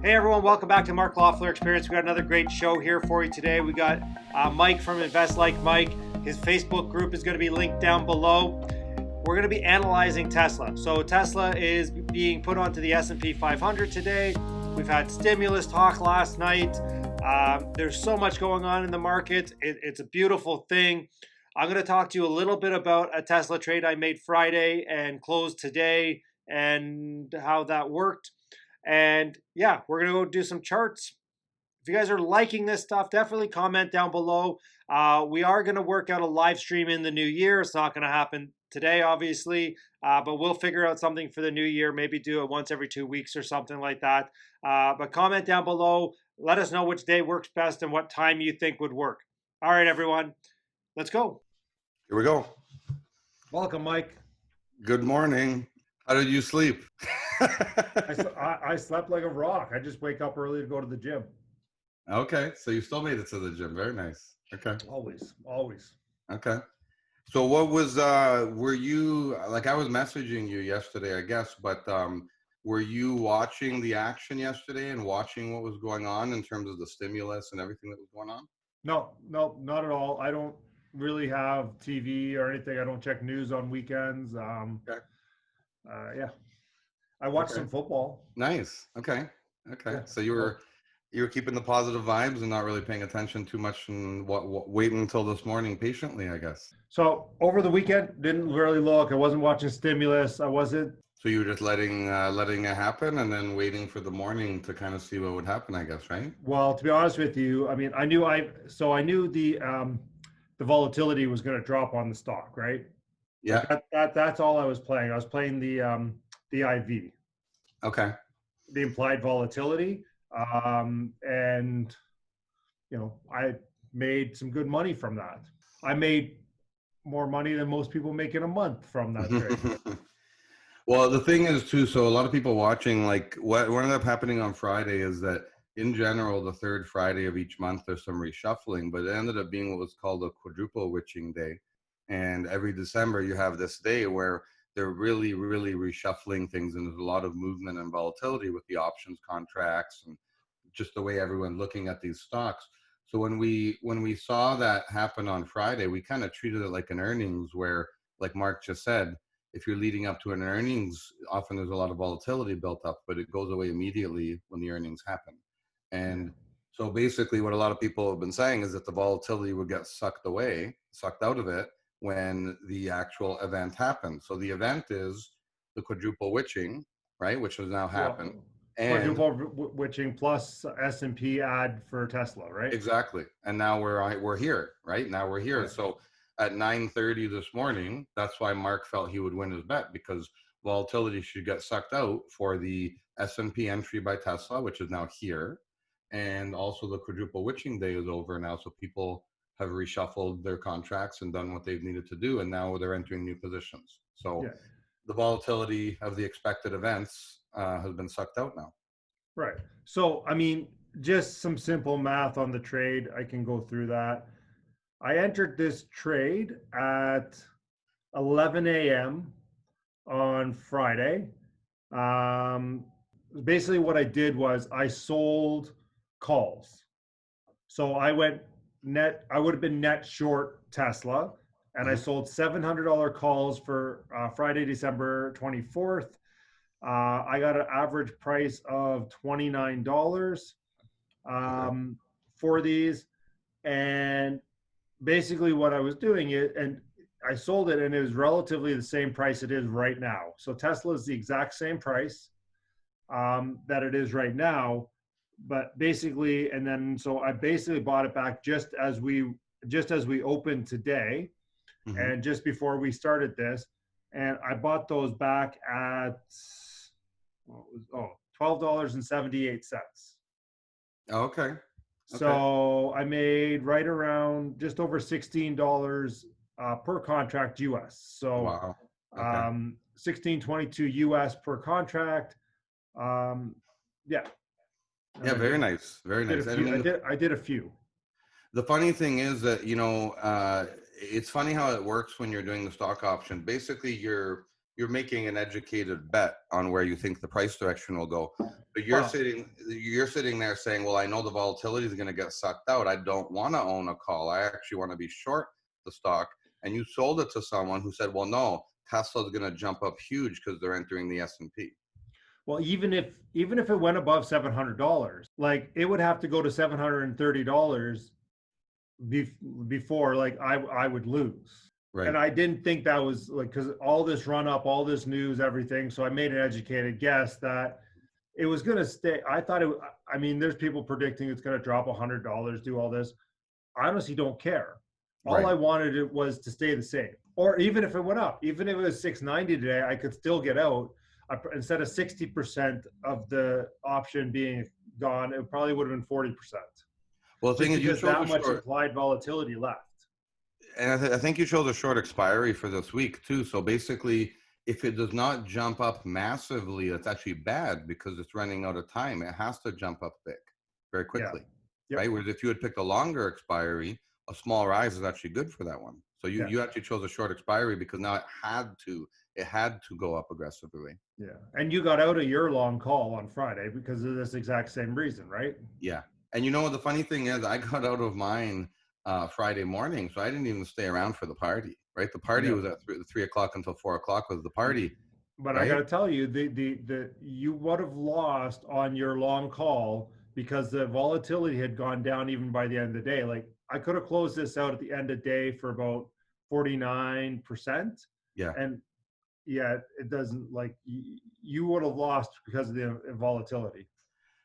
Hey everyone, welcome back to Mark Loeffler Experience. We got another great show here for you today. We got Mike from Invest Like Mike. His Facebook group is going to be linked down below. We're going to be analyzing Tesla. So Tesla is being put onto the S&P 500 today. We've had stimulus talk last night. There's so much going on in the market. It's a beautiful thing. I'm going to talk to you a little bit about a Tesla trade I made Friday and closed today and how that worked. And yeah, we're going to go do some charts. If you guys are liking this stuff, definitely comment down below. We are going to work out a live stream in the new year. It's not going to happen today, obviously, but we'll figure out something for the new year. Maybe do it once every 2 weeks or something like that. But comment down below. Let us know which day works best and what time you think would work. All right, everyone, let's go. Here we go. Welcome, Mike. Good morning. How did you sleep? I slept like a rock. I just wake up early to go to the gym. Okay, so you still made it to the gym. Very nice. Okay. Always. Okay. So what was were you, like, I was messaging you yesterday, I guess, but were you watching the action yesterday and watching what was going on in terms of the stimulus and everything that was going on? No, not at all. I don't really have TV or anything. I don't check news on weekends. Okay. Yeah. I watched some football. Nice. Okay. Yeah. So you were keeping the positive vibes and not really paying attention too much and waiting until this morning patiently, I guess. So over the weekend, didn't really look. I wasn't watching stimulus. I wasn't. So you were just letting it happen and then waiting for the morning to kind of see what would happen, I guess, right? Well, to be honest with you, I mean, I knew the volatility was going to drop on the stock, right? Yeah. That's all I was playing. I was playing the IV. Okay. The implied volatility. And I made some good money from that. I made more money than most people make in a month from that trade. Well, the thing is too, so a lot of people watching, like what ended up happening on Friday is that in general, the third Friday of each month, there's some reshuffling, but it ended up being what was called a quadruple witching day. And every December you have this day where they're really, really reshuffling things, and there's a lot of movement and volatility with the options contracts and just the way everyone's looking at these stocks. So when we saw that happen on Friday, we kind of treated it like an earnings where, like Mark just said, if you're leading up to an earnings, often there's a lot of volatility built up, but it goes away immediately when the earnings happen. And so basically what a lot of people have been saying is that the volatility would get sucked out of it when the actual event happens. So the event is the quadruple witching, right, which has now happened. And quadruple witching plus S&P ad for Tesla, right? Exactly. And now we're here, right? Now we're here. Right. So at 9:30 this morning, that's why Mark felt he would win his bet, because volatility should get sucked out for the S&P entry by Tesla, which is now here. And also the quadruple witching day is over now. So people have reshuffled their contracts and done what they've needed to do. And now they're entering new positions. So the volatility of the expected events has been sucked out now. Right. So, I mean, just some simple math on the trade. I can go through that. I entered this trade at 11 a.m. on Friday. Basically what I did was I sold calls. So I would have been net short Tesla, and I sold $700 calls for Friday, December 24th. I got an average price of $29 for these. And basically what I was doing and I sold it, and it was relatively the same price it is right now. So Tesla is the exact same price that it is right now. But basically, and then so I basically bought it back just as we opened today, and just before we started this, and I bought those back at $12.78. Okay. So I made right around just over $16 per contract US. So wow. Okay. 1622 US per contract. Yeah, very nice. Very nice. I did a few. The funny thing is that, it's funny how it works when you're doing the stock option. Basically, you're making an educated bet on where you think the price direction will go. But Well, you're sitting there saying, well, I know the volatility is going to get sucked out. I don't want to own a call. I actually want to be short the stock. And you sold it to someone who said, well, no, Tesla's going to jump up huge because they're entering the S&P. well, even if it went above $700, like it would have to go to $730 before like I would lose. Right. And I didn't think that was like, because all this run up, all this news, everything. So I made an educated guess that it was going to stay. I thought it. I mean, there's people predicting it's going to drop $100, do all this. I honestly don't care. All Right. I wanted it was to stay the same, or even if it went up, even if it was 690 today, I could still get out. Instead of 60% of the option being gone, it probably would have been 40%. Well, the thing is, you Because showed that the much short, implied volatility left. and I think you showed the short expiry for this week too. So basically, if it does not jump up massively, it's actually bad because it's running out of time. It has to jump up big, very quickly, Yep. right? Whereas if you had picked a longer expiry, a small rise is actually good for that one. So you actually chose a short expiry because now it had to go up aggressively. Yeah. And you got out of your long call on Friday because of this exact same reason, right? Yeah. And you know what the funny thing is, I got out of mine Friday morning, so I didn't even stay around for the party, right? The party was at 3 o'clock until 4 o'clock was the party. But right? I got to tell you, you would have lost on your long call because the volatility had gone down even by the end of the day. Like I could have closed this out at the end of the day for about 49%. Yeah. And yeah, it doesn't, like you would have lost because of the volatility.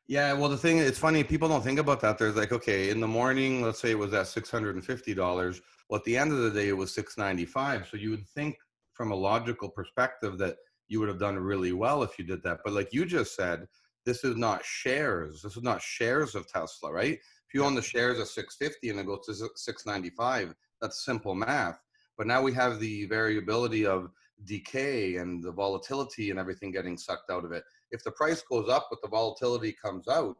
Yeah, well, the thing, it's funny, people don't think about that. There's like, okay, in the morning, let's say it was at $650. Well, at the end of the day, it was $695. So you would think from a logical perspective that you would have done really well if you did that. But like you just said, this is not shares. This is not shares of Tesla, right? If you own the shares at 650 and it goes to 695, that's simple math. But now we have the variability of decay and the volatility and everything getting sucked out of it. If the price goes up but the volatility comes out,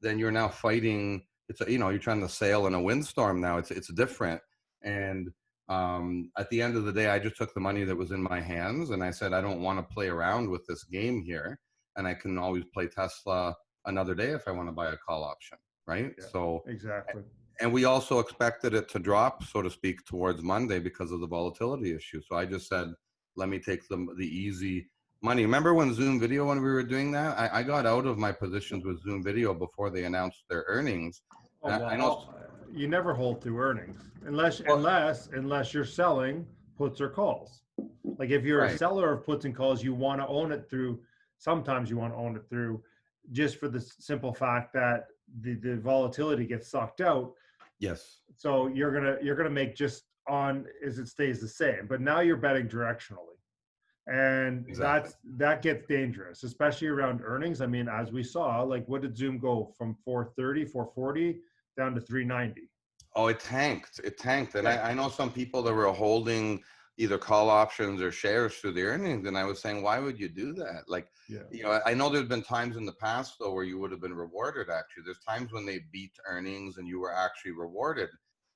then you're now fighting. You're trying to sail in a windstorm now. It's different. And at the end of the day, I just took the money that was in my hands and I said, I don't want to play around with this game here. And I can always play Tesla another day if I want to buy a call option, right? Yeah, so exactly. And we also expected it to drop, so to speak, towards Monday because of the volatility issue. So I just said, let me take the easy money. Remember when Zoom Video, when we were doing that, I got out of my positions with Zoom Video before they announced their earnings. Oh, well, I know you never hold to earnings unless you're selling puts or calls. Like if you're a seller of puts and calls, you want to own it through. Sometimes you want to own it through, just for the simple fact that the volatility gets sucked out. Yes. So you're gonna make just on as it stays the same. But now you're betting directionally. And that gets dangerous, especially around earnings. I mean, as we saw, like what did Zoom go from 430, 440 down to 390? Oh, it tanked. And I know some people that were holding either call options or shares through the earnings. And I was saying, why would you do that? Like, I know there's been times in the past though, where you would have been rewarded. Actually, there's times when they beat earnings and you were actually rewarded.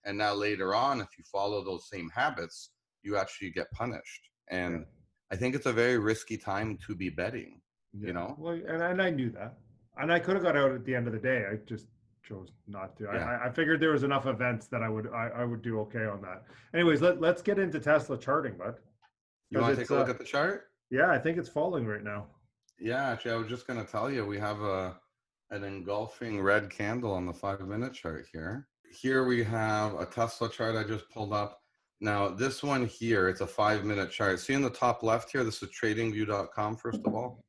And now later on, if you follow those same habits, you actually get punished. And I think it's a very risky time to be betting, Well, and I knew that. And I could have got out at the end of the day. I just chose not to. I figured there was enough events that I would do okay on that. Anyways, let's get into Tesla charting, bud. You want to take a look at the chart? Yeah, I think it's falling right now. Yeah, actually, I was just going to tell you, we have an engulfing red candle on the 5-minute chart here. Here we have a Tesla chart I just pulled up. Now, this one here, it's a 5-minute chart. See in the top left here, this is tradingview.com, first of all.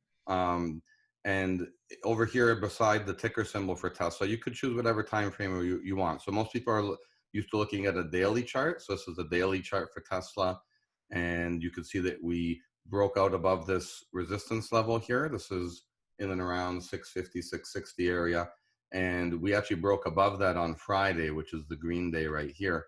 And over here beside the ticker symbol for Tesla, you could choose whatever time frame you want. So most people are used to looking at a daily chart. So this is a daily chart for Tesla. And you can see that we broke out above this resistance level here. This is in and around 650, 660 area. And we actually broke above that on Friday, which is the green day right here.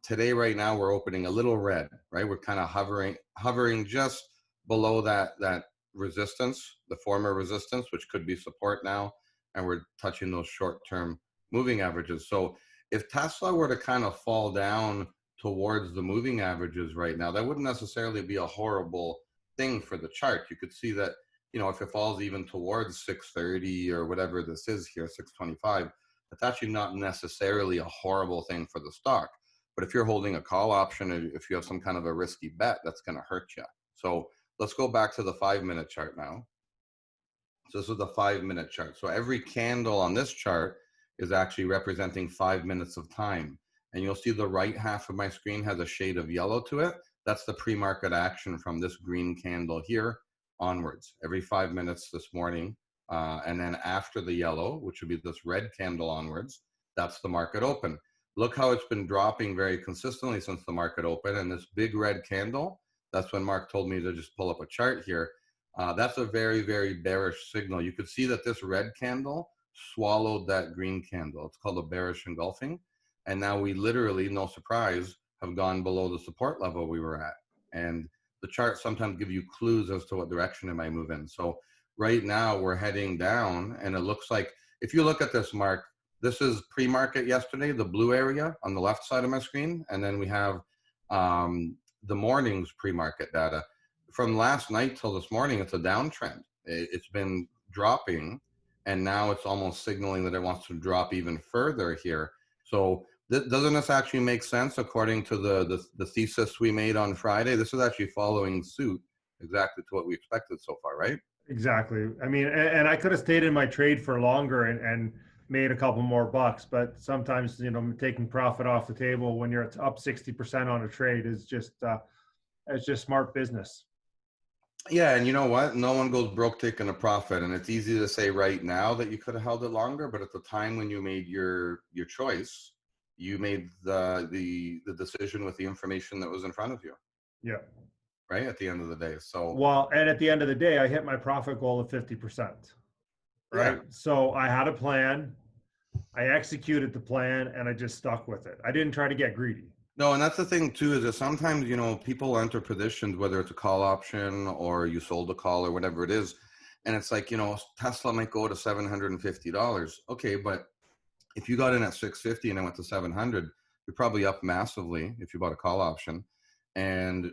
Today, right now, we're opening a little red, right? We're kind of hovering just below that resistance, the former resistance, which could be support now, and we're touching those short-term moving averages. So if Tesla were to kind of fall down towards the moving averages right now, that wouldn't necessarily be a horrible thing for the chart. You could see that if it falls even towards 630 or whatever this is here, 625, that's actually not necessarily a horrible thing for the stock. But if you're holding a call option, or if you have some kind of a risky bet, that's going to hurt you. So let's go back to the 5-minute chart now. So this is the 5-minute chart. So every candle on this chart is actually representing 5 minutes of time. And you'll see the right half of my screen has a shade of yellow to it. That's the pre-market action from this green candle here onwards, every 5 minutes this morning. And then after the yellow, which would be this red candle onwards, that's the market open. Look how it's been dropping very consistently since the market open. And this big red candle, that's when Mark told me to just pull up a chart here. That's a very, very bearish signal. You could see that this red candle swallowed that green candle. It's called a bearish engulfing. And now we literally, no surprise, have gone below the support level we were at. And the charts sometimes give you clues as to what direction it might move in. So right now we're heading down, and it looks like, if you look at this, Mark, this is pre-market yesterday, the blue area on the left side of my screen. And then we have the morning's pre-market data. From last night till this morning, it's a downtrend. It's been dropping, and now it's almost signaling that it wants to drop even further here. So doesn't this actually make sense according to the thesis we made on Friday? This is actually following suit exactly to what we expected so far, right? Exactly. I mean, and I could have stayed in my trade for longer and made a couple more bucks, but sometimes, taking profit off the table when you're up 60% on a trade is just, it's just smart business. Yeah, and you know what? No one goes broke taking a profit, and it's easy to say right now that you could have held it longer, but at the time when you made your choice, you made the decision with the information that was in front of you. Yeah. Right at the end of the day. So well, and at the end of the day, I hit my profit goal of 50%. Right. Yeah. So I had a plan, I executed the plan, and I just stuck with it. I didn't try to get greedy. No, and that's the thing too, is that sometimes, people enter positions, whether it's a call option or you sold a call or whatever it is. And it's like, Tesla might go to $750. Okay, but if you got in at 650 and it went to 700, you're probably up massively if you bought a call option. And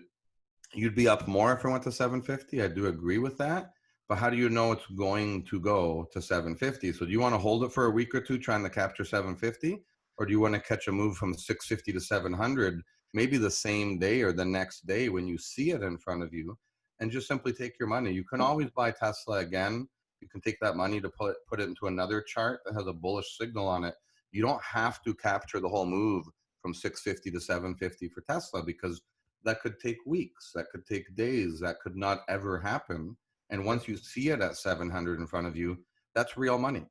you'd be up more if it went to 750. I do agree with that. But how do you know it's going to go to 750? So do you want to hold it for a week or two trying to capture 750? Or do you want to catch a move from 650 to 700, maybe the same day or the next day when you see it in front of you, and just simply take your money? You can always buy Tesla again. You can take that money to put it into another chart that has a bullish signal on it. You don't have to capture the whole move from 650 to 750 for Tesla, because that could take weeks, that could take days, that could not ever happen. And once you see it at 700 in front of you, that's real money.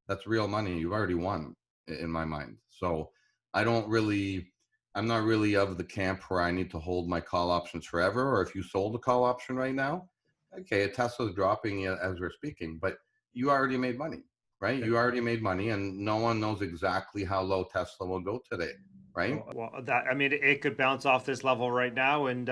That's real money. You've already won, in my mind. So I'm not really of the camp where I need to hold my call options forever. Or if you sold a call option right now, okay, Tesla's dropping as we're speaking, but you already made money, right? You already made money, and no one knows exactly how low Tesla will go today, right? Well, it could bounce off this level right now and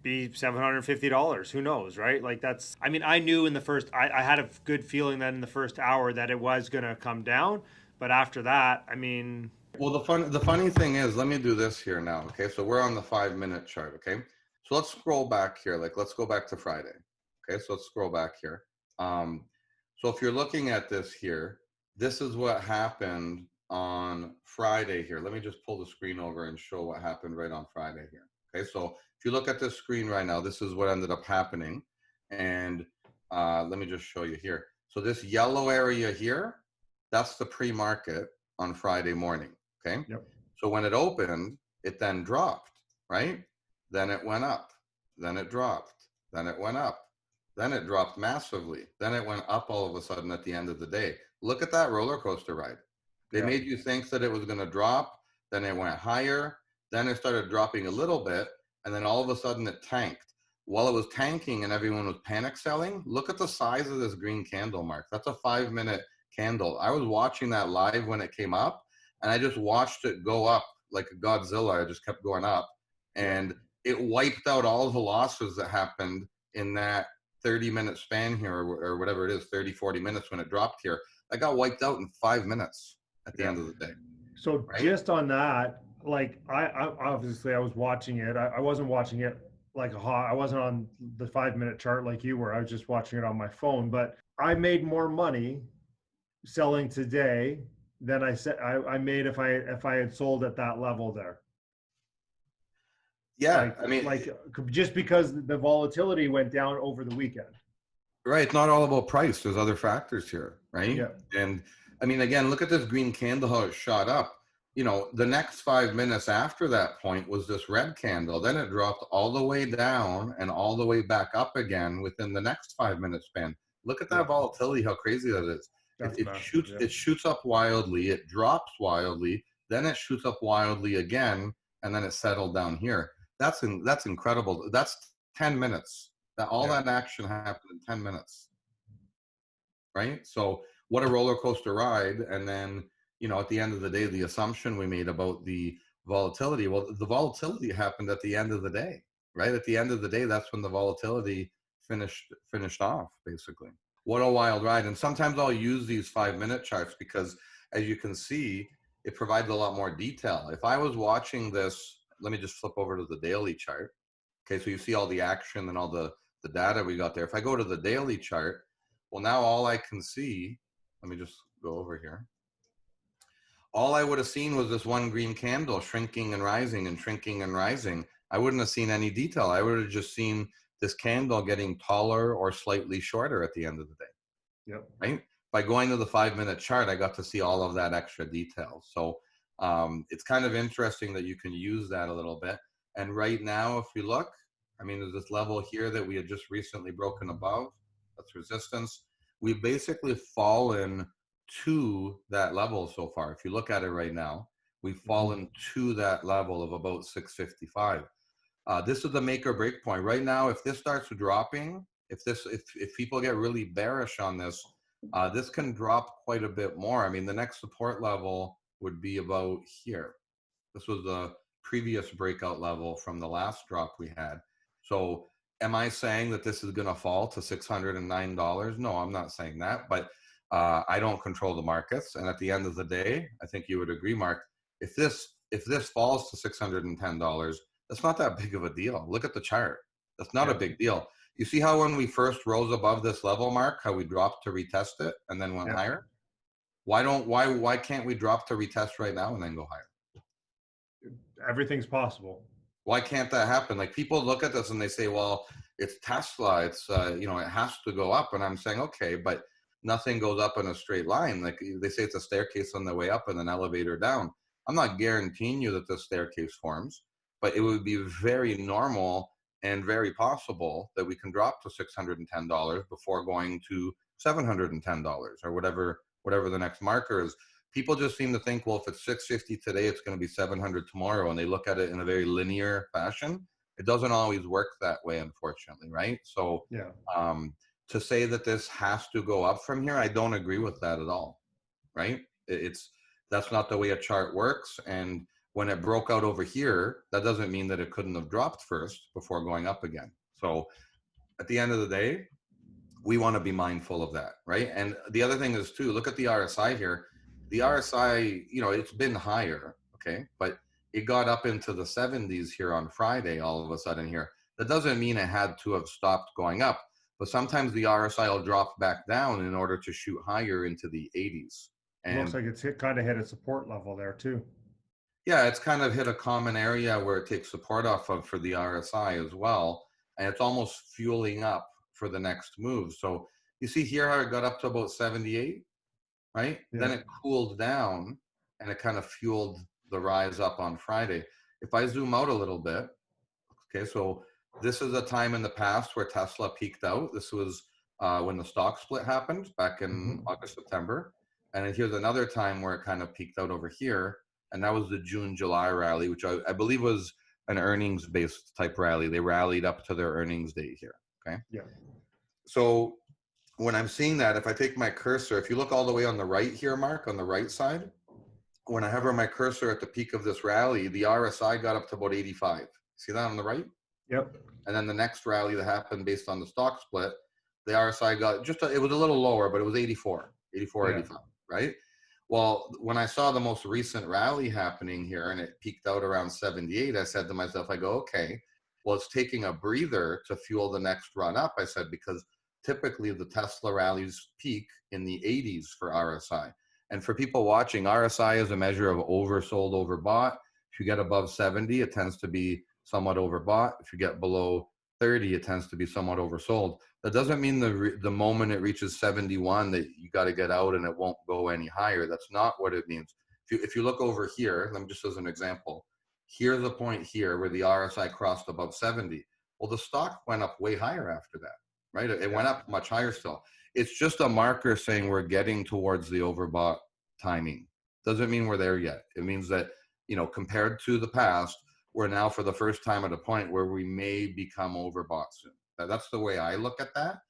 be $750. Who knows, right? Like that's. I knew in the first. I had a good feeling that in the first hour that it was going to come down, but after that, Well, the funny thing is, let me do this here now. Okay, so we're on the 5-minute chart. Okay, so let's scroll back here. Let's go back to Friday. Okay, so let's scroll back here. So if you're looking at this here, this is what happened on Friday here. Let me just pull the screen over and show what happened right on Friday here. Okay, so if you look at this screen right now, this is what ended up happening. And let me just show you here. So this yellow area here, that's the pre-market on Friday morning. Okay. Yep. So when it opened, it then dropped, right? Then it went up, then it dropped, then it went up, then it dropped massively, then it went up all of a sudden at the end of the day. Look at that roller coaster ride. They made you think that it was going to drop, then it went higher, then it started dropping a little bit, and then all of a sudden it tanked. While it was tanking and everyone was panic selling, look at the size of this green candle, Mark. That's a 5-minute candle. I was watching that live when it came up, and I just watched it go up like a Godzilla. I just kept going up, and it wiped out all the losses that happened in that 30-minute span here, or whatever it is, 30, 40 minutes when it dropped here. That got wiped out in 5 minutes at the end of the day. So just on that, like I obviously I was watching it. I wasn't watching it like I wasn't on the 5-minute chart like you were. I was just watching it on my phone, but I made more money selling today than I made if I had sold at that level there. Yeah, I mean, Like just because the volatility went down over the weekend. right. It's not all about price. There's other factors here, right? Yeah. And I mean, again, look at this green candle, how it shot up. You know, the next 5 minutes after that point was this red candle. Then it dropped all the way down and all the way back up again within the next 5 minute span. Look at that volatility, how crazy that is. That's massive, yeah. It shoots up wildly, it drops wildly, then it shoots up wildly again, and then it settled down here. That's incredible. That's 10 minutes. That action happened in 10 minutes. Right? So what a roller coaster ride. And then, you know, at the end of the day, the assumption we made about the volatility, well, the volatility happened at the end of the day, right? At the end of the day, that's when the volatility finished off, basically. What a wild ride. And sometimes I'll use these 5-minute charts because, as you can see, it provides a lot more detail. If I was watching this, let me just flip over to the daily chart. Okay, so you see all the action and all the data we got there. If I go to the daily chart, well, now all I can see, let me just go over here. All I would have seen was this one green candle shrinking and rising and shrinking and rising. I wouldn't have seen any detail. I would have just seen this candle getting taller or slightly shorter at the end of the day. Yep. Right? By going to the 5-minute chart, I got to see all of that extra detail. So it's kind of interesting that you can use that a little bit. And right now, if we look, I mean, there's this level here that we had just recently broken above. That's resistance. We've basically fallen to that level so far. If you look at it right now, we've fallen to that level of about 655. This is the make or break point. Right now, if this starts dropping, if people get really bearish on this, this can drop quite a bit more. I mean, the next support level would be about here. This was the previous breakout level from the last drop we had. So am I saying that this is going to fall to $609? No, I'm not saying that, but I don't control the markets. And at the end of the day, I think you would agree, Mark, if this falls to $610, that's not that big of a deal. Look at the chart. That's not a big deal. You see how when we first rose above this level, Mark, how we dropped to retest it and then went higher? Why can't we drop to retest right now and then go higher? Everything's possible. Why can't that happen? Like, people look at this and they say, well, it's Tesla. It's, you know, it has to go up. And I'm saying, okay, but nothing goes up in a straight line. Like they say, it's a staircase on the way up and an elevator down. I'm not guaranteeing you that this staircase forms, but it would be very normal and very possible that we can drop to $610 before going to $710 or whatever the next marker is. People just seem to think, well, if it's 650 today, it's going to be 700 tomorrow, and they look at it in a very linear fashion. It doesn't always work that way, unfortunately, right? So to say that this has to go up from here, I don't agree with that at all, right? That's not the way a chart works. And when it broke out over here, that doesn't mean that it couldn't have dropped first before going up again. So at the end of the day, we want to be mindful of that, right? And the other thing is too, look at the RSI here. The RSI, you know, it's been higher, okay? But it got up into the 70s here on Friday all of a sudden here. That doesn't mean it had to have stopped going up, but sometimes the RSI will drop back down in order to shoot higher into the 80s. And looks like it's kind of hit a support level there too. Yeah, it's kind of hit a common area where it takes support off of for the RSI as well. And it's almost fueling up for the next move. So you see here how it got up to about 78, right? Yeah. Then it cooled down and it kind of fueled the rise up on Friday. If I zoom out a little bit, okay, so this is a time in the past where Tesla peaked out. This was when the stock split happened back in August, September. And then here's another time where it kind of peaked out over here. And that was the June, July rally, which I believe was an earnings-based type rally. They rallied up to their earnings date here, okay? Yeah. So when I'm seeing that, if I take my cursor, if you look all the way on the right here, Mark, on the right side, when I hover my cursor at the peak of this rally, the RSI got up to about 85. See that on the right? Yep. And then the next rally that happened based on the stock split, the RSI got it was a little lower, but it was 84, 85, right? Well, when I saw the most recent rally happening here and it peaked out around 78, I said to myself, I go, okay, Well, it's taking a breather to fuel the next run up, I said, because typically the Tesla rallies peak in the 80s for RSI. And for people watching, RSI is a measure of oversold, overbought. If you get above 70, it tends to be somewhat overbought. If you get below 30, it tends to be somewhat oversold. That doesn't mean the moment it reaches 71 that you got to get out and it won't go any higher. That's not what it means. If you look over here, let me just as an example, here's a point here where the RSI crossed above 70. Well, the stock went up way higher after that, right? It went up much higher still. It's just a marker saying we're getting towards the overbought timing. Doesn't mean we're there yet. It means that, compared to the past, we're now for the first time at a point where we may become overbought soon. That's the way I look at that.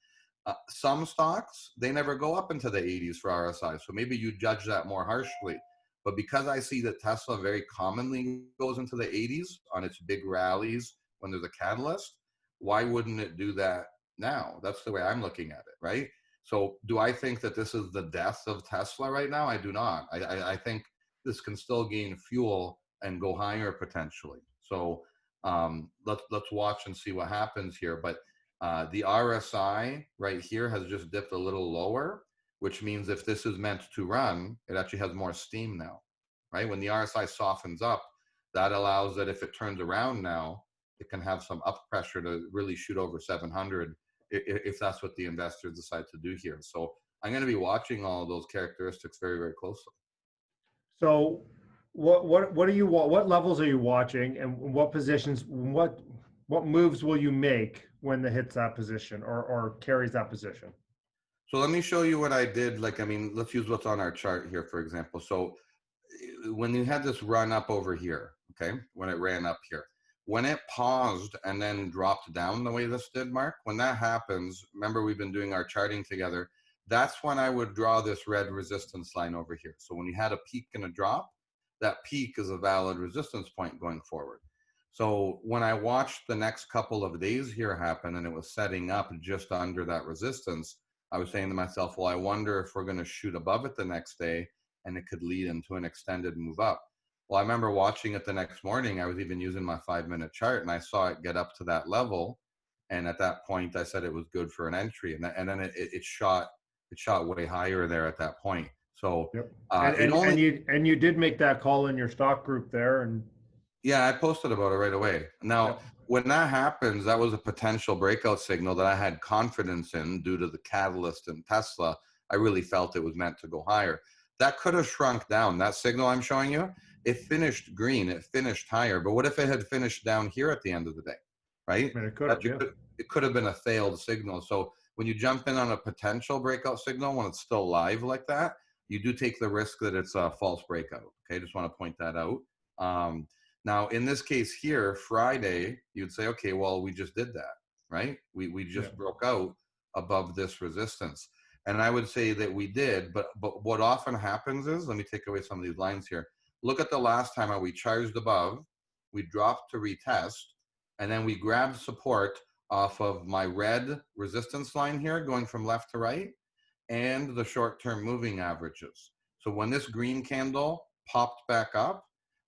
Some stocks, they never go up into the 80s for RSI. So maybe you judge that more harshly. But because I see that Tesla very commonly goes into the 80s on its big rallies when there's a catalyst, why wouldn't it do that now? That's the way I'm looking at it, right? So do I think that this is the death of Tesla right now? I do not. I think this can still gain fuel and go higher potentially. So let's watch and see what happens here. But the RSI right here has just dipped a little lower, which means if this is meant to run, it actually has more steam now, right? When the RSI softens up, that allows that if it turns around now, it can have some up pressure to really shoot over 700 if that's what the investors decide to do here. So I'm going to be watching all of those characteristics very, very closely. So what levels are you watching, and what positions, what moves will you make when it hits that position or carries that position? So let me show you what I did. Let's use what's on our chart here, for example. So when you had this run up over here, okay, when it ran up here, when it paused and then dropped down the way this did, Mark, when that happens, remember we've been doing our charting together, that's when I would draw this red resistance line over here. So when you had a peak and a drop, that peak is a valid resistance point going forward. So when I watched the next couple of days here happen and it was setting up just under that resistance, I was saying to myself, well, I wonder if we're going to shoot above it the next day and it could lead into an extended move up. Well, I remember watching it the next morning. I was even using my 5-minute chart and I saw it get up to that level. And at that point, I said it was good for an entry. And then it shot way higher there at that point. So yep. And you did make that call in your stock group there. And yeah, I posted about it right away. Now, yep. When that happens, that was a potential breakout signal that I had confidence in due to the catalyst in Tesla. I really felt it was meant to go higher. That could have shrunk down. That signal I'm showing you, it finished green, it finished higher. But what if it had finished down here at the end of the day, right? I mean, it could have been a failed signal. So when you jump in on a potential breakout signal, when it's still live like that, you do take the risk that it's a false breakout. Okay, just want to point that out. Now, in this case here, Friday, you'd say, okay, well, we just did that, right? We just broke out above this resistance. And I would say that we did, but what often happens is, let me take away some of these lines here. Look at the last time how we charged above, we dropped to retest, and then we grabbed support off of my red resistance line here, going from left to right, and the short-term moving averages. So when this green candle popped back up,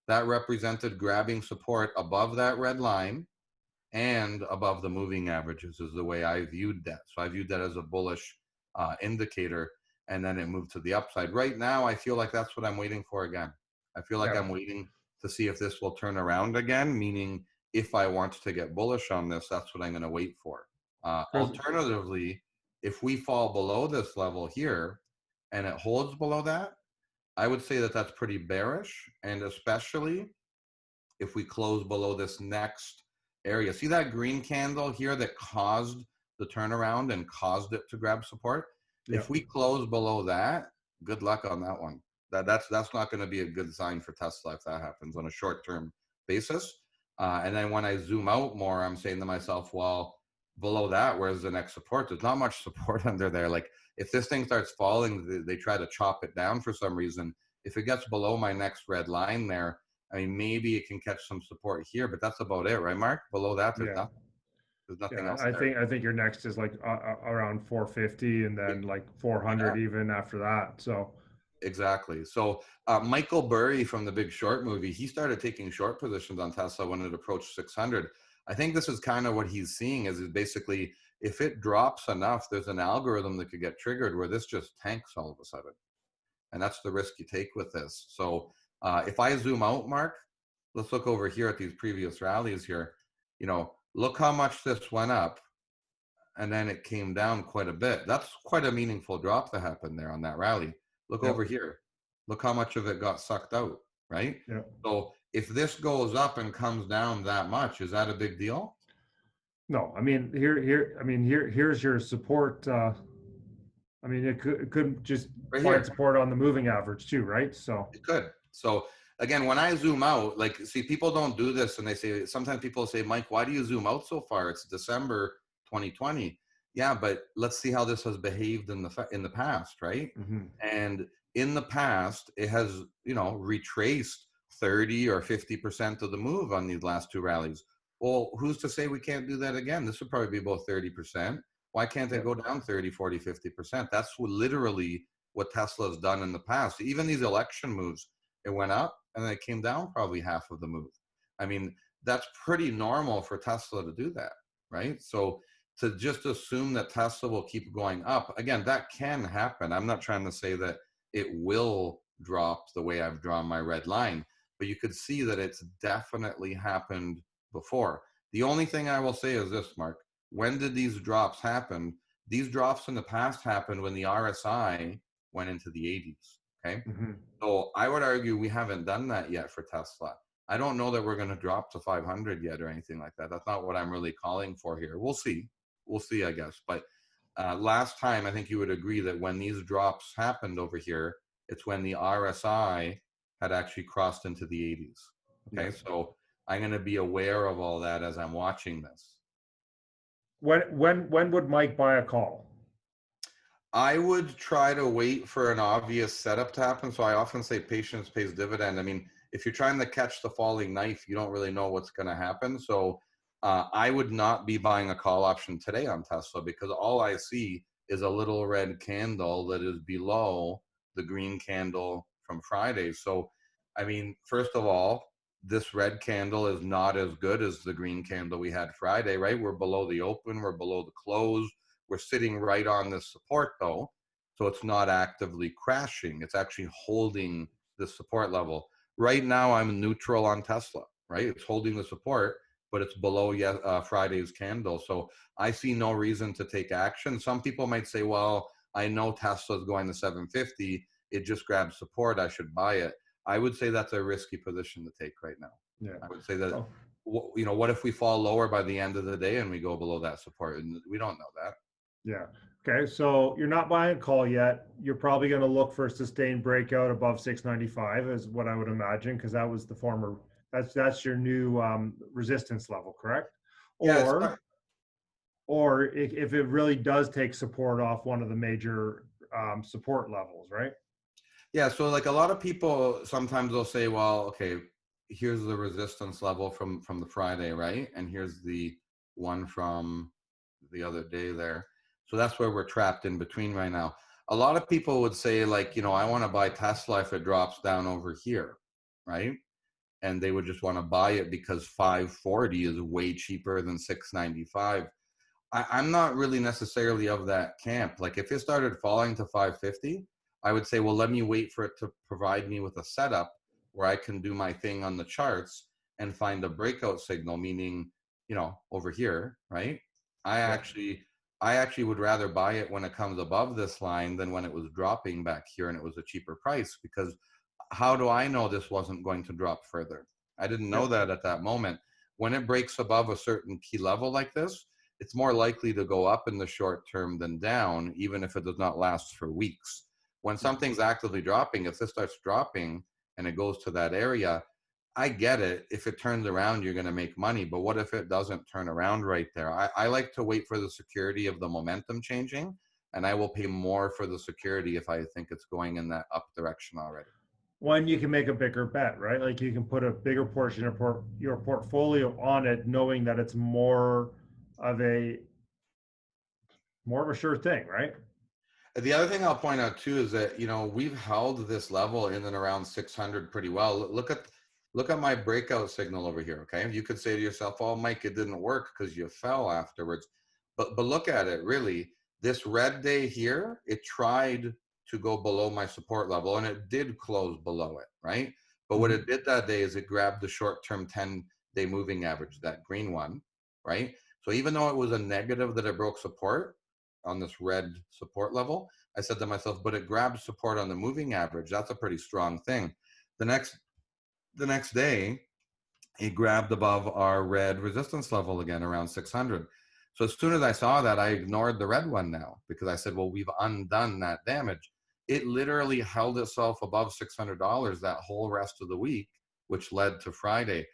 that represented grabbing support above that red line and above the moving averages is the way I viewed that. So I viewed that as a bullish indicator, and then it moved to the upside. Right now, I feel like that's what I'm waiting for again. I feel like I'm waiting to see if this will turn around again, meaning if I want to get bullish on this, that's what I'm going to wait for. Alternatively, if we fall below this level here and it holds below that, I would say that that's pretty bearish, and especially if we close below this next area. See that green candle here that caused the turnaround and caused it to grab support? If we close below that, good luck on that one. That's not going to be a good sign for Tesla if that happens on a short-term basis. And then when I zoom out more, I'm saying to myself, well, below that, where's the next support? There's not much support under there. Like if this thing starts falling, they try to chop it down for some reason. If it gets below my next red line there, I mean, maybe it can catch some support here, but that's about it, right, Mark? Below that, there's nothing else. I think your next is like around 450, and then like 400 even after that. So exactly. So Michael Burry from the Big Short movie, he started taking short positions on Tesla when it approached 600. I think this is kind of what he's seeing is basically if it drops enough, there's an algorithm that could get triggered where this just tanks all of a sudden. And that's the risk you take with this. So if I zoom out, Mark, let's look over here at these previous rallies here. You know, look how much this went up and then it came down quite a bit. That's quite a meaningful drop that happened there on that rally. Look over here. Look how much of it got sucked out, right? So if this goes up and comes down that much, is that a big deal? No, I mean, here's your support. I mean, it could just Right find here. support on the moving average too, right? So it could. So again, when I zoom out, like, see, people don't do this, and they say sometimes people say, Mike, why do you zoom out so far? It's December 2020. Yeah, but let's see how this has behaved in the past, right? And in the past, it has, you know, retraced 30 or 50% of the move on these last two rallies. Well, who's to say we can't do that again? This would probably be about 30%. Why can't it go down 30, 40, 50%? That's literally what Tesla's done in the past. Even these election moves, it went up and then it came down probably half of the move. I mean, that's pretty normal for Tesla to do that, right? So to just assume that Tesla will keep going up, again, that can happen. I'm not trying to say that it will drop the way I've drawn my red line, but you could see that it's definitely happened before. The only thing I will say is this, Mark, when did these drops happen? These drops in the past happened when the RSI went into the 80s, okay? So I would argue we haven't done that yet for Tesla. I don't know that we're going to drop to 500 yet or anything like that. That's not what I'm really calling for here. We'll see. We'll see, I guess. But last time, I think you would agree that when these drops happened over here, it's when the RSI had actually crossed into the 80s. Okay, so I'm going to be aware of all that as I'm watching this. when would Mike buy a call? I would try to wait for an obvious setup to happen. So I often say patience pays dividend. I mean, if you're trying to catch the falling knife, you don't really know what's going to happen. So I would not be buying a call option today on Tesla because all I see is a little red candle that is below the green candle from Friday. So, I mean, first of all, this red candle is not as good as the green candle we had Friday, right? We're below the open, we're below the close. We're sitting right on this support though, so it's not actively crashing. It's actually holding the support level. Right now, I'm neutral on Tesla, right? It's holding the support, but it's below Friday's candle. So I see no reason to take action. Some people might say, well, I know Tesla's going to 750. It just grabs support. I should buy it. I would say that's a risky position to take right now. I would say that, you know, what if we fall lower by the end of the day and we go below that support? And we don't know that. Okay, so you're not buying a call yet. You're probably going to look for a sustained breakout above 695 is what I would imagine, because that was the former, that's your new resistance level, correct? Or if it really does take support off one of the major support levels, right? Yeah, so like a lot of people sometimes they'll say, well, okay, here's the resistance level from the Friday, right? And here's the one from the other day there. So that's where we're trapped in between right now. A lot of people would say, like, you know, I want to buy Tesla if it drops down over here, right? And they would just want to buy it because 540 is way cheaper than 695. I'm not really necessarily of that camp. Like if it started falling to 550, I would say, well, let me wait for it to provide me with a setup where I can do my thing on the charts and find a breakout signal, meaning, you know, over here, right? I actually would rather buy it when it comes above this line than when it was dropping back here and it was a cheaper price, because how do I know this wasn't going to drop further? I didn't know that at that moment. When it breaks above a certain key level like this, it's more likely to go up in the short term than down, even if it does not last for weeks. When something's actively dropping, if this starts dropping and it goes to that area, I get it. If it turns around, you're going to make money. But what if it doesn't turn around right there? I like to wait for the security of the momentum changing, and I will pay more for the security if I think it's going in that up direction already. One, you can make a bigger bet, right? Like you can put a bigger portion of your portfolio on it, knowing that it's more of a sure thing, right? The other thing I'll point out too is that, you know, we've held this level in and around 600 pretty well. Look at Look at my breakout signal over here, okay? You could say to yourself, oh, Mike, it didn't work because you fell afterwards. But look at it, really. This red day here, it tried to go below my support level, and it did close below it, right? But what it did that day is it grabbed the short-term 10-day moving average, that green one, right? So even though it was a negative that it broke support on this red support level, I said to myself, but it grabbed support on the moving average. That's a pretty strong thing. The next day, it grabbed above our red resistance level again around 600. So as soon as I saw that, I ignored the red one now because I said, well, we've undone that damage. It literally held itself above $600 that whole rest of the week, which led to Friday.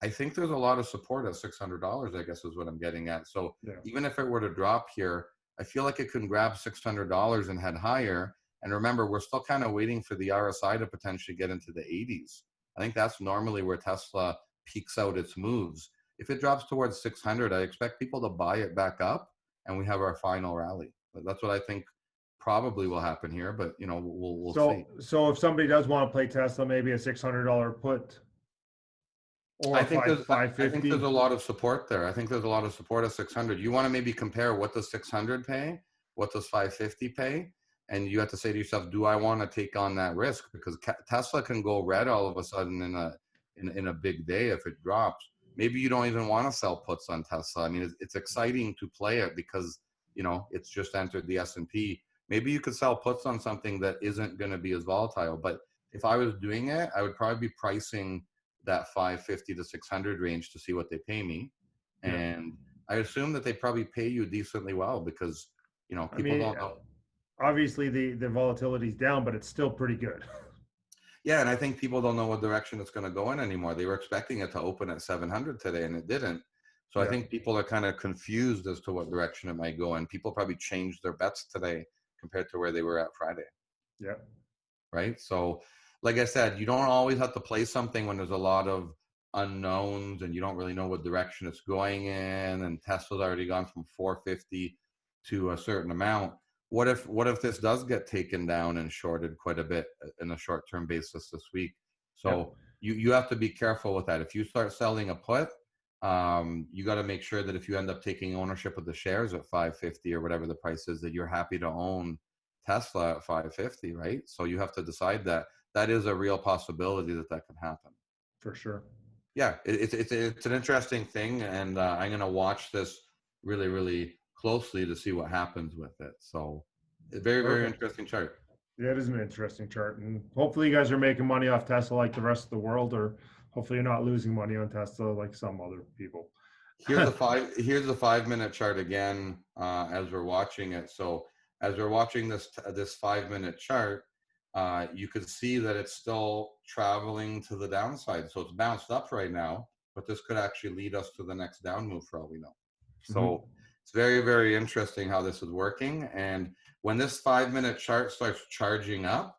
I think there's a lot of support at $600, I guess is what I'm getting at. So Yeah. even if it were to drop here, I feel like it can grab $600 and head higher. And remember, we're still kind of waiting for the RSI to potentially get into the 80s. I think that's normally where Tesla peaks out its moves. If it drops towards 600, I expect people to buy it back up and we have our final rally. That's what I think probably will happen here, but you know, we'll see. So if somebody does want to play Tesla, maybe a $600 put or I think there's 550. a lot of support there. I think there's a lot of support at 600. You want to maybe compare what does 600 pay, what does 550 pay, and you have to say to yourself, do I want to take on that risk? Because Tesla can go red all of a sudden in a big day if it drops. Maybe you don't even want to sell puts on Tesla. I mean, it's exciting to play it because you know it's just entered the S&P. Maybe you could sell puts on something that isn't going to be as volatile. But if I was doing it, I would probably be pricing that 550 to 600 range to see what they pay me. And I assume that they probably pay you decently well because, you know, people don't know. Obviously the volatility is down, but it's still pretty good. Yeah, and I think people don't know what direction it's going to go in anymore. They were expecting it to open at 700 today, and it didn't. So I think people are kind of confused as to what direction it might go, and people probably changed their bets today compared to where they were at Friday. Yeah. Right. So, like I said, you don't always have to play something when there's a lot of unknowns and you don't really know what direction it's going in. And Tesla's already gone from 450 to a certain amount. What if this does get taken down and shorted quite a bit in a short-term basis this week? So you have to be careful with that. If you start selling a put, you got to make sure that if you end up taking ownership of the shares at 550 or whatever the price is, that you're happy to own Tesla at 550, right? So you have to decide that that is a real possibility that can happen. For sure. Yeah, it's an interesting thing, and I'm going to watch this really, really closely to see what happens with it. So very interesting chart. Yeah, it is an interesting chart, and hopefully you guys are making money off Tesla like the rest of the world, or hopefully you're not losing money on Tesla like some other people. Here's the 5-minute chart again as we're watching it. So as we're watching this 5-minute chart, you could see that it's still traveling to the downside. So it's bounced up right now, but this could actually lead us to the next down move for all we know. So it's very, very interesting how this is working. And when this 5-minute chart starts charging up,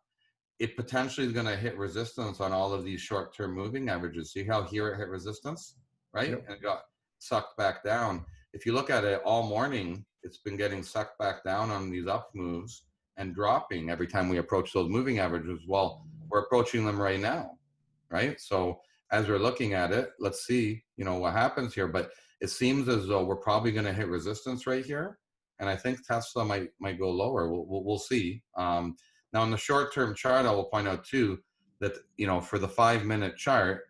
it potentially is going to hit resistance on all of these short-term moving averages. See how here it hit resistance, right? And it got sucked back down. If you look at it all morning, it's been getting sucked back down on these up moves and dropping every time we approach those moving averages. Well, we're approaching them right now, right? So as we're looking at it, let's see, you know, what happens here. But it seems as though we're probably going to hit resistance right here, and I think Tesla might go lower. We'll see. Now, in the short-term chart, I will point out too that, you know, for the 5-minute chart,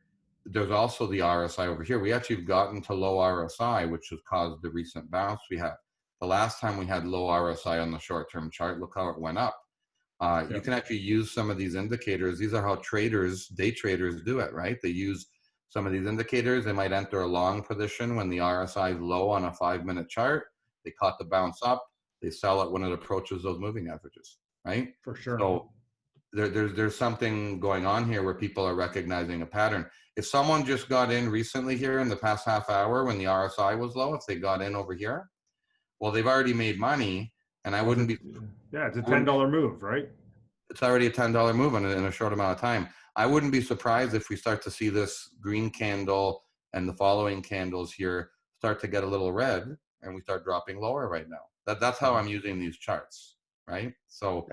there's also the RSI over here. We actually have gotten to low RSI, which has caused the recent bounce we had. The last time we had low RSI on the short-term chart, look how it went up. You can actually use some of these indicators. These are how day traders do it, right? They use some of these indicators. They might enter a long position when the RSI is low on a 5-minute chart. They caught the bounce up. They sell it when it approaches those moving averages, right? For sure. So there's something going on here where people are recognizing a pattern. If someone just got in recently here in the past half hour when the RSI was low, if they got in over here, well, they've already made money, and I wouldn't be. Yeah, it's a $10 move, right? It's already a $10 move in a short amount of time. I wouldn't be surprised if we start to see this green candle and the following candles here start to get a little red, and we start dropping lower right now. That's how I'm using these charts, right? So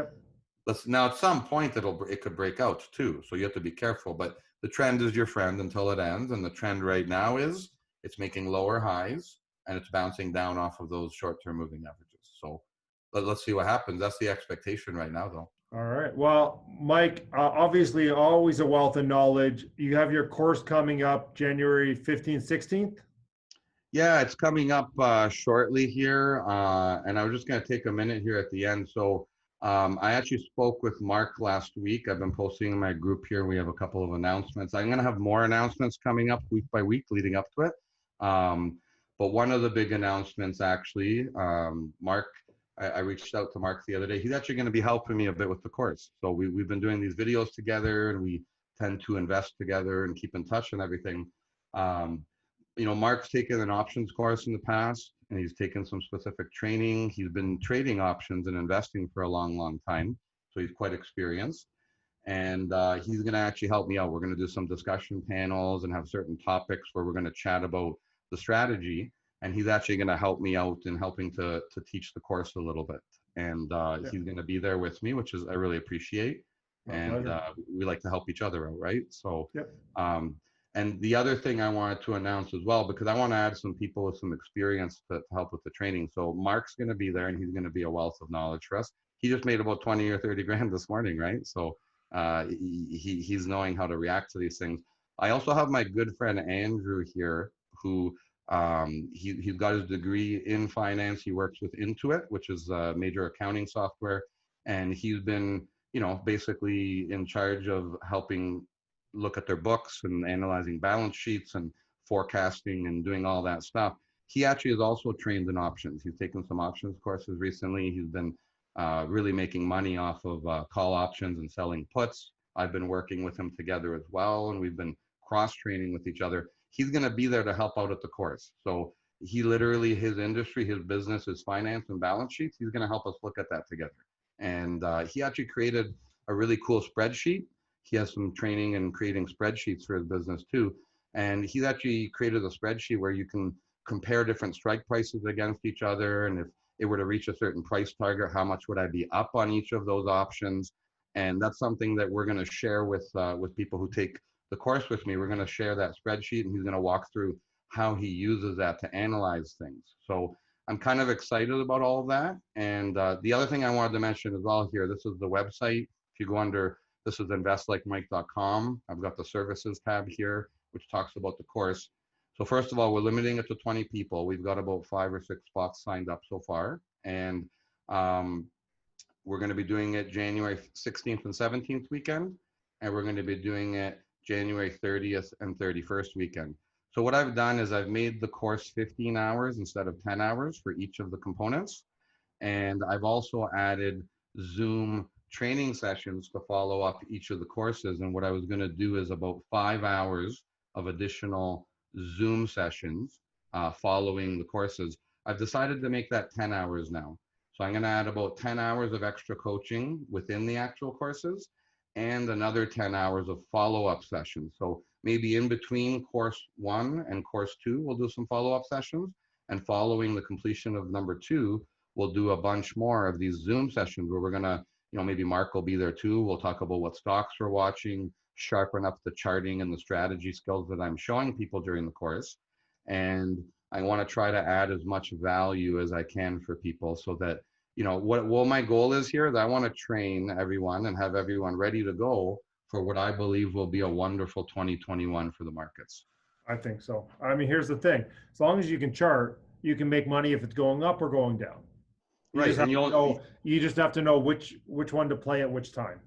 now at some point it could break out too. So you have to be careful. But the trend is your friend until it ends. And the trend right now is it's making lower highs and it's bouncing down off of those short-term moving averages. So let's see what happens. That's the expectation right now, though. All right. Well, Mike, obviously always a wealth of knowledge. You have your course coming up January 15th, 16th? Yeah, it's coming up shortly here. And I was just going to take a minute here at the end. So I actually spoke with Mark last week. I've been posting in my group here. We have a couple of announcements. I'm going to have more announcements coming up week by week leading up to it. But one of the big announcements, actually, Mark, I reached out to Mark the other day. He's actually going to be helping me a bit with the course. So we've been doing these videos together, and we tend to invest together and keep in touch and everything. You know, Mark's taken an options course in the past, and he's taken some specific training. He's been trading options and investing for a long, long time. So he's quite experienced. And he's going to actually help me out. We're going to do some discussion panels and have certain topics where we're going to chat about the strategy. And he's actually going to help me out in helping to teach the course a little bit. And he's going to be there with me, which is I really appreciate. And we like to help each other out, right? So, and the other thing I wanted to announce as well, because I want to add some people with some experience to help with the training. So Mark's going to be there, and he's going to be a wealth of knowledge for us. He just made about 20 or 30 grand this morning, right? So he's knowing how to react to these things. I also have my good friend Andrew here, who he's got his degree in finance. He works with Intuit, which is a major accounting software, and he's been, you know, basically in charge of helping look at their books and analyzing balance sheets and forecasting and doing all that stuff. He actually is also trained in options. He's taken some options courses recently. He's been really making money off of call options and selling puts. I've been working with him together as well, and we've been cross-training with each other. He's going to be there to help out at the course. So he literally, his industry, his business is finance and balance sheets. He's going to help us look at that together. And he actually created a really cool spreadsheet. He has some training in creating spreadsheets for his business too. And he's actually created a spreadsheet where you can compare different strike prices against each other. And if it were to reach a certain price target, how much would I be up on each of those options? And that's something that we're going to share with people who take the course with me. We're going to share that spreadsheet, and he's going to walk through how he uses that to analyze things. So I'm kind of excited about all of that. And the other thing I wanted to mention as well here, this is the website. If you go under, this is investlikemike.com. I've got the services tab here, which talks about the course. So first of all, we're limiting it to 20 people. We've got about 5 or 6 spots signed up so far. And we're going to be doing it January 16th and 17th weekend. And we're going to be doing it January 30th and 31st weekend. So what I've done is I've made the course 15 hours instead of 10 hours for each of the components. And I've also added Zoom training sessions to follow up each of the courses. And what I was going to do is about 5 hours of additional Zoom sessions following the courses. I've decided to make that 10 hours now. So I'm going to add about 10 hours of extra coaching within the actual courses and another 10 hours of follow-up sessions. So maybe in between course 1 and course 2, we'll do some follow-up sessions. And following the completion of number 2, we'll do a bunch more of these Zoom sessions where we're going to, you know, maybe Mark will be there too. We'll talk about what stocks we're watching, sharpen up the charting and the strategy skills that I'm showing people during the course. And I want to try to add as much value as I can for people so that, you know, what my goal is here is I want to train everyone and have everyone ready to go for what I believe will be a wonderful 2021 for the markets. I think so. I mean, here's the thing. As long as you can chart, you can make money if it's going up or going down. You just have to know, you just have to know which one to play at which time.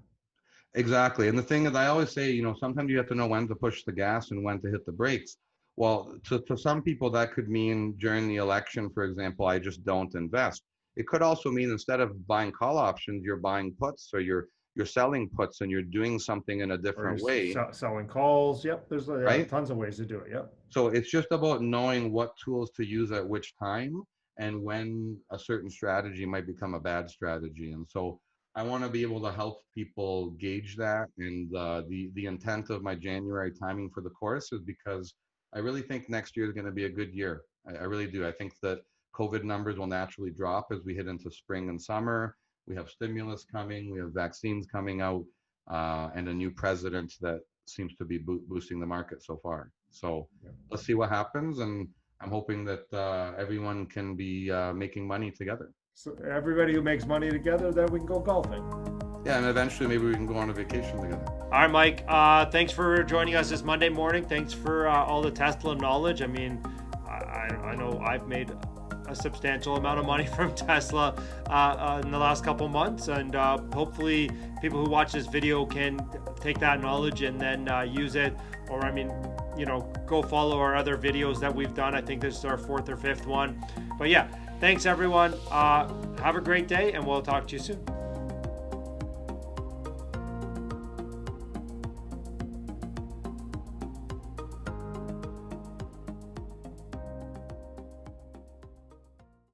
Exactly. And the thing is, I always say, you know, sometimes you have to know when to push the gas and when to hit the brakes. Well, to some people, that could mean during the election, for example, I just don't invest. It could also mean instead of buying call options, you're buying puts, or you're selling puts and you're doing something in a different way. Selling calls. Yep. There's right? Tons of ways to do it. Yep. So it's just about knowing what tools to use at which time and when a certain strategy might become a bad strategy. And so I want to be able to help people gauge that. And the intent of my January timing for the course is because I really think next year is going to be a good year. I really do. I think that COVID numbers will naturally drop as we head into spring and summer. We have stimulus coming, we have vaccines coming out, and a new president that seems to be boosting the market so far. So Yeah. let's see what happens, and I'm hoping that everyone can be making money together. So everybody who makes money together, then we can go golfing. Yeah, and eventually maybe we can go on a vacation together. All right, Mike. Thanks for joining us this Monday morning. Thanks for all the Tesla knowledge. I mean, I know I've made a substantial amount of money from Tesla in the last couple months, and hopefully people who watch this video can take that knowledge and then use it, or I mean, you know, go follow our other videos that we've done. I think this is our 4th or 5th one. But yeah, thanks everyone. Have a great day, and we'll talk to you soon.